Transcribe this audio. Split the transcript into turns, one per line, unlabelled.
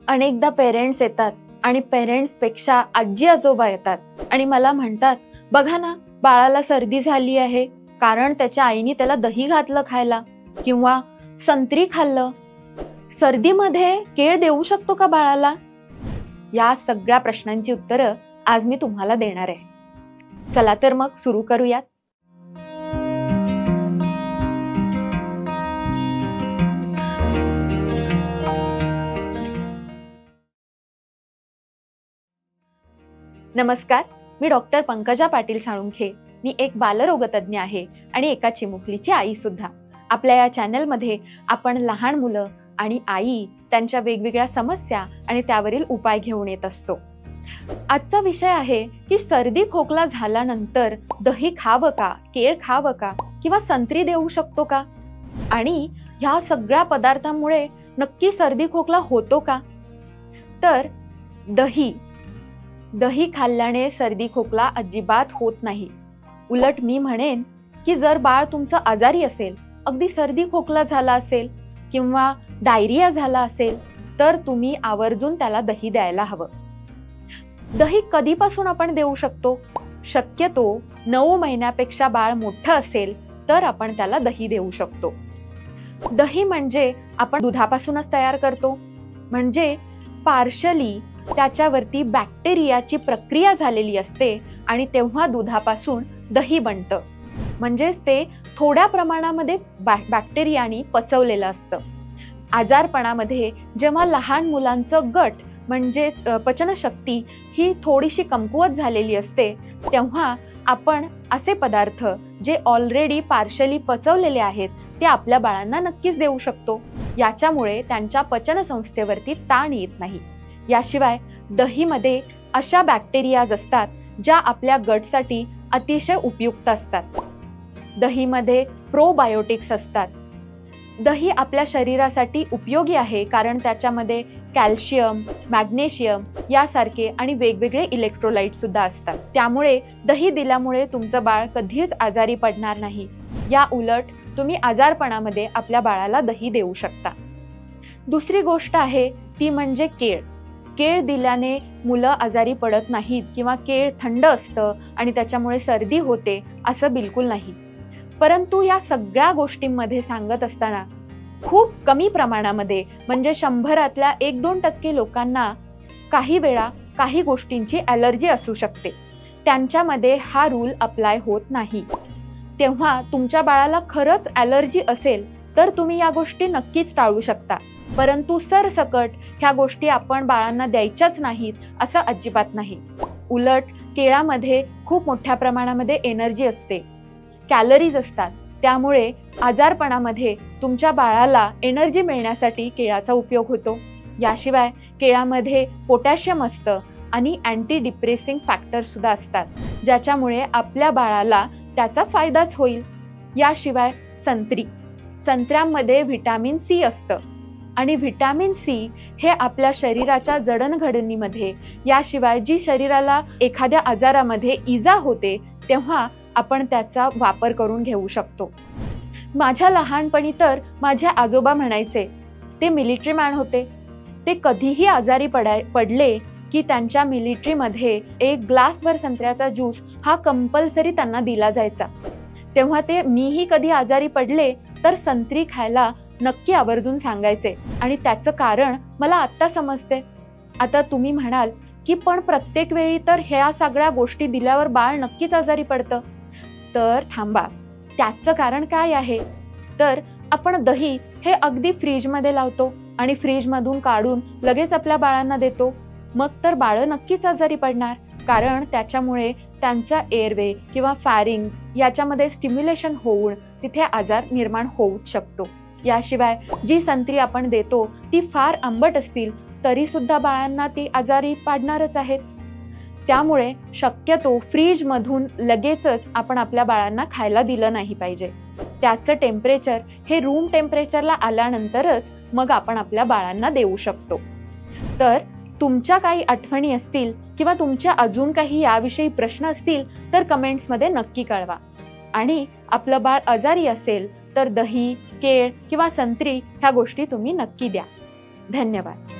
अनेकदा पेरेंट्स येतात आणि पेरेंट्स पेक्षा आजी आजोबा येतात आणि मला म्हणतात, बघा ना बाळाला सर्दी झाली आहे कारण त्याच्या आईने त्याला दही घातलं खायला किंवा संत्री खाल्लं. सर्दीमध्ये केळ देऊ शकतो का बाळाला? या सगळ्या प्रश्नांची उत्तरं आज मी तुम्हाला देणार आहे. चला तर मग सुरू करूयात. नमस्कार, मी डॉक्टर पंकजा पाटील साळुंखे. मी एक बालरोगतज्ञ आहे आणि एका चिमुकलीची आई सुद्धा. आपल्या या चॅनलमध्ये आपण लहान मुलं आणि आई त्यांच्या वेगवेगळ्या समस्या आणि त्यावरील उपाय घेऊन येत असतो. आजचा विषय आहे की सर्दी खोकला झाल्यानंतर दही खावं का, केळ खावं का किंवा संत्री देऊ शकतो का, आणि ह्या सगळ्या पदार्थांमुळे नक्की सर्दी खोकला होतो का? तर दही खाल्ल्याने सर्दी खोकला अजिबात होत नाही. उलट मी म्हणेन की जर बाळ तुमचं आजारी असेल, अगदी सर्दी खोकला झाला असेल किंवा डायरिया झाला असेल, तर तुम्ही आवर्जून त्याला दही द्यायला हवं. दही कधीपासून आपण देऊ शकतो? शक्यतो 9 महिन्यापेक्षा बाळ मोठं असेल तर आपण त्याला दही देऊ शकतो. दही म्हणजे आपण दुधापासूनच तयार करतो, म्हणजे पार्शली त्याच्यावरती बॅक्टेरियाची प्रक्रिया झालेली असते आणि तेव्हा दुधापासून दही बनतं. म्हणजेच ते थोड्या प्रमाणामध्ये बॅक्टेरियानी पचवलेलं असतं. आजारपणामध्ये जेव्हा लहान मुलांचं गट म्हणजेच पचनशक्ती ही थोडीशी कमकुवत झालेली असते, तेव्हा आपण असे पदार्थ जे ऑलरेडी पार्शली पचवलेले आहेत ते आपल्या बाळांना नक्कीच देऊ शकतो. याच्यामुळे त्यांच्या पचनसंस्थेवरती ताण येत नाही. याशिवाय दहीमध्ये अशा बॅक्टेरियाज असतात ज्या आपल्या गटसाठी अतिशय उपयुक्त असतात. दहीमध्ये प्रोबायोटिक्स असतात. दही आपल्या शरीरासाठी उपयोगी आहे कारण त्याच्यामध्ये कॅल्शियम, मॅग्नेशियम यासारखे आणि वेगवेगळे इलेक्ट्रोलाइट सुद्धा असतात. त्यामुळे दही दिल्यामुळे तुमचं बाळ कधीच आजारी पडणार नाही. या उलट तुम्ही आजारपणामध्ये आपल्या बाळाला दही देऊ शकता. दुसरी गोष्ट आहे ती म्हणजे केळ. केळ दिल्याने मुलं आजारी पडत नाहीत किंवा केळ थंड असतं आणि त्याच्यामुळे सर्दी होते असं बिलकुल नाही. परंतु या सगळ्या गोष्टींमध्ये सांगत असताना खूप कमी प्रमाणामध्ये म्हणजे 100तल्या 1-2% लोकांना काही वेळा काही गोष्टींची ॲलर्जी असू शकते. त्यांच्यामध्ये हा रूल अप्लाय होत नाही. तेव्हा तुमच्या बाळाला खरंच ॲलर्जी असेल तर तुम्ही या गोष्टी नक्कीच टाळू शकता. परंतु सरसकट ह्या गोष्टी आपण बाळांना द्यायच्याच नाहीत असं अजिबात नाही. उलट केळामध्ये खूप मोठ्या प्रमाणामध्ये एनर्जी असते, कॅलरीज असतात. त्यामुळे आजारपणामध्ये तुमच्या बाळाला एनर्जी मिळण्यासाठी केळाचा उपयोग होतो. याशिवाय केळामध्ये पोटॅशियम असतं आणि अँटी डिप्रेसिंग फॅक्टर सुद्धा असतात, ज्याच्यामुळे आपल्या बाळाला त्याचा फायदाच होईल. याशिवाय संत्र्यामध्ये व्हिटॅमिन सी असतं आणि व्हिटॅमिन सी हे आपल्या शरीराच्या जडणघडणीमध्ये, याशिवाय जी शरीराला एखाद्या आजारामध्ये इजा होते तेव्हा आपण त्याचा वापर करून घेऊ शकतो. माझ्या लहानपणी तर माझे आजोबा म्हणायचे, ते मिलिटरी मॅन होते, ते कधीही आजारी पडले की त्यांच्या मिलिटरीमध्ये एक ग्लासभर संत्र्याचा ज्यूस हा कंपल्सरी त्यांना दिला जायचा. तेव्हा ते मीही कधी आजारी पडले तर संत्री खायला नक्की आवर्जून सांगायचे आणि त्याचं कारण मला आत्ता समजते. आता तुम्ही म्हणाल की पण प्रत्येक वेळी तर ह्या सगळ्या गोष्टी दिल्यावर बाळ नक्कीच आजारी पडतं. तर थांबा, त्याचं कारण काय आहे? तर आपण दही हे अगदी फ्रीजमध्ये लावतो आणि फ्रीजमधून काढून लगेच आपल्या बाळांना देतो. मग तर बाळ नक्कीच आजारी पडणार, कारण त्याच्यामुळे त्यांचा एअरवे किंवा फॅरिंग्स याच्यामध्ये स्टिम्युलेशन होऊन तिथे आजार निर्माण होऊच शकतो. याशिवाय जी संत्री आपण देतो ती फार आंबट असतील तरी सुद्धा बाळांना ती आजारी पाडणारच आहेत. त्यामुळे शक्यतो फ्रीजमधून लगेचच आपण आपल्या बाळांना खायला दिलं नाही पाहिजे. त्याचं टेम्परेचर हे रूम टेम्परेचरला आल्यानंतरच मग आपण आपल्या बाळांना देऊ शकतो. तर तुमच्या काही आठवणी असतील किंवा तुमच्या अजून काही याविषयी प्रश्न असतील तर कमेंट्समध्ये नक्की कळवा. आणि आपलं बाळ आजारी असेल तर दही, केळ किंवा संत्री ह्या गोष्टी तुम्ही नक्की द्या. धन्यवाद.